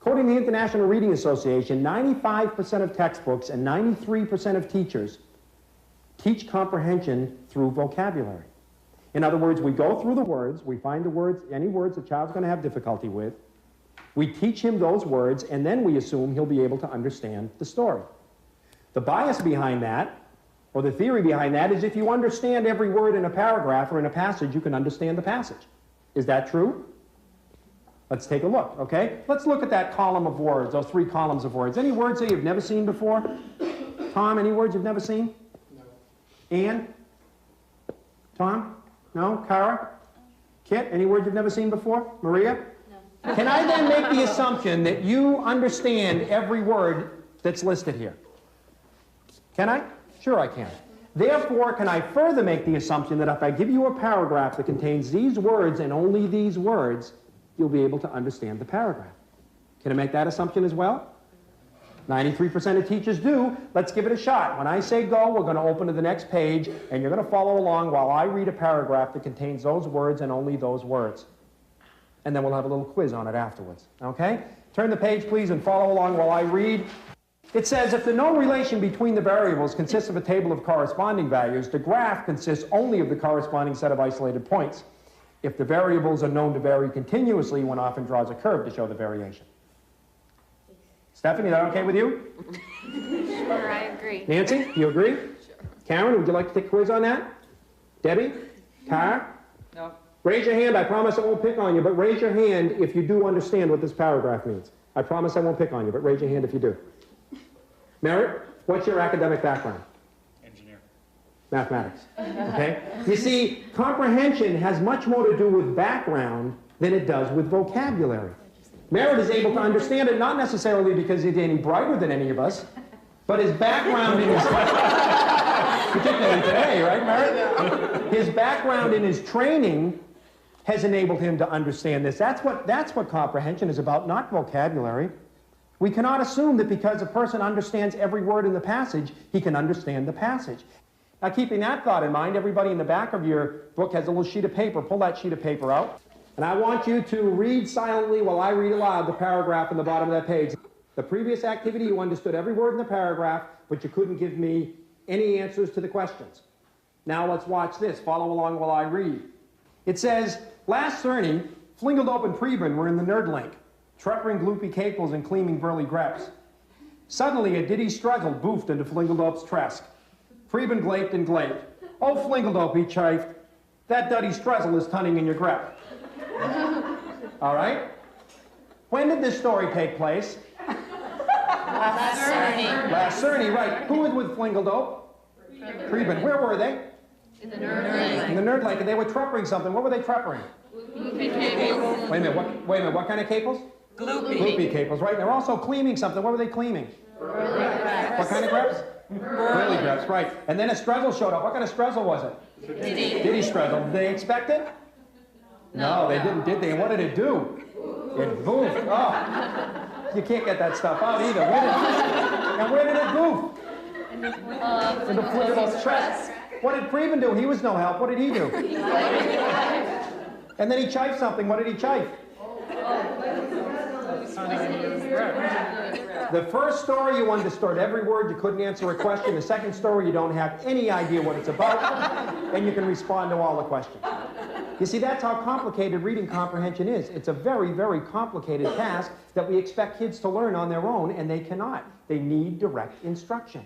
According to the International Reading Association, 95% of textbooks and 93% of teachers teach comprehension through vocabulary. In other words, we go through the words, we find the words, any words the child's going to have difficulty with, we teach him those words, and then we assume he'll be able to understand the story. The bias behind that, or the theory behind that, is if you understand every word in a paragraph or in a passage, you can understand the passage. Is that true? Let's take a look, okay? Let's look at that column of words, those 3 columns of words. Any words that you've never seen before? Tom, any words you've never seen? No. Ann? Tom? No? Kara? Kit, any words you've never seen before? Maria? No. Can I then make the assumption that you understand every word that's listed here? Can I? Sure I can. Therefore, can I further make the assumption that if I give you a paragraph that contains these words and only these words, you'll be able to understand the paragraph? Can I make that assumption as well? 93% of teachers do. Let's give it a shot. When I say go, we're going to open to the next page, and you're going to follow along while I read a paragraph that contains those words and only those words. And then we'll have a little quiz on it afterwards. Okay? Turn the page, please, and follow along while I read. It says, if the known relation between the variables consists of a table of corresponding values, the graph consists only of the corresponding set of isolated points. If the variables are known to vary continuously, one often draws a curve to show the variation. Stephanie, is that okay with you? Sure, I agree. Nancy, do you agree? Sure. Karen, would you like to take a quiz on that? Debbie? Tara? No. Raise your hand. I promise I won't pick on you, but raise your hand if you do understand what this paragraph means. I promise I won't pick on you, but raise your hand if you do. Merritt, what's your academic background? Engineer. Mathematics. Okay? You see, comprehension has much more to do with background than it does with vocabulary. Merritt is able to understand it not necessarily because he's any brighter than any of us, but his background in his... particularly today, right, Merritt? His background in his training has enabled him to understand this. That's what comprehension is about, not vocabulary. We cannot assume that because a person understands every word in the passage, he can understand the passage. Now, keeping that thought in mind, everybody in the back of your book has a little sheet of paper. Pull that sheet of paper out. And I want you to read silently while I read aloud the paragraph on the bottom of that page. The previous activity, you understood every word in the paragraph, but you couldn't give me any answers to the questions. Now let's watch this. Follow along while I read. It says, last Cerny, Flingeldope and Preben were in the Nerdlink, treppering gloopy capels and cleaming burly greps. Suddenly a diddy struggle boofed into Flingeldope's tresk. Preben glaped and glaped. Oh, Flingeldope, he chafed, that duddy struzzle is tunning in your grep. All right? When did this story take place? Last Cerny. Last Cerny, right. Who was with Flingeldope? Preben. Where were they? In the Nerdlink. In the Nerdlink, and they were treppering something. What were they treppering? Gloopy capels. Wait a minute, what kind of capels? Gloopy. Gloopy capels, right. They're also cleaming something. What were they cleaming? Burly greps. What kind of greps? Burly greps, right. And then a strezzle showed up. What kind of strezzle was it? Diddy. Diddy strezzle. Did they expect it? No, they didn't, did they? And what did it do? It boofed. Oh, you can't get that stuff out either. Where did it boof? In the Flingeldope's chest. What did Preben do? He was no help. What did he do? And then he chafed something. What did he chafe? The first story you understood every word, you couldn't answer a question. The second story you don't have any idea what it's about, and you can respond to all the questions. You see, that's how complicated reading comprehension is. It's a very, very complicated task that we expect kids to learn on their own, and they cannot. They need direct instruction.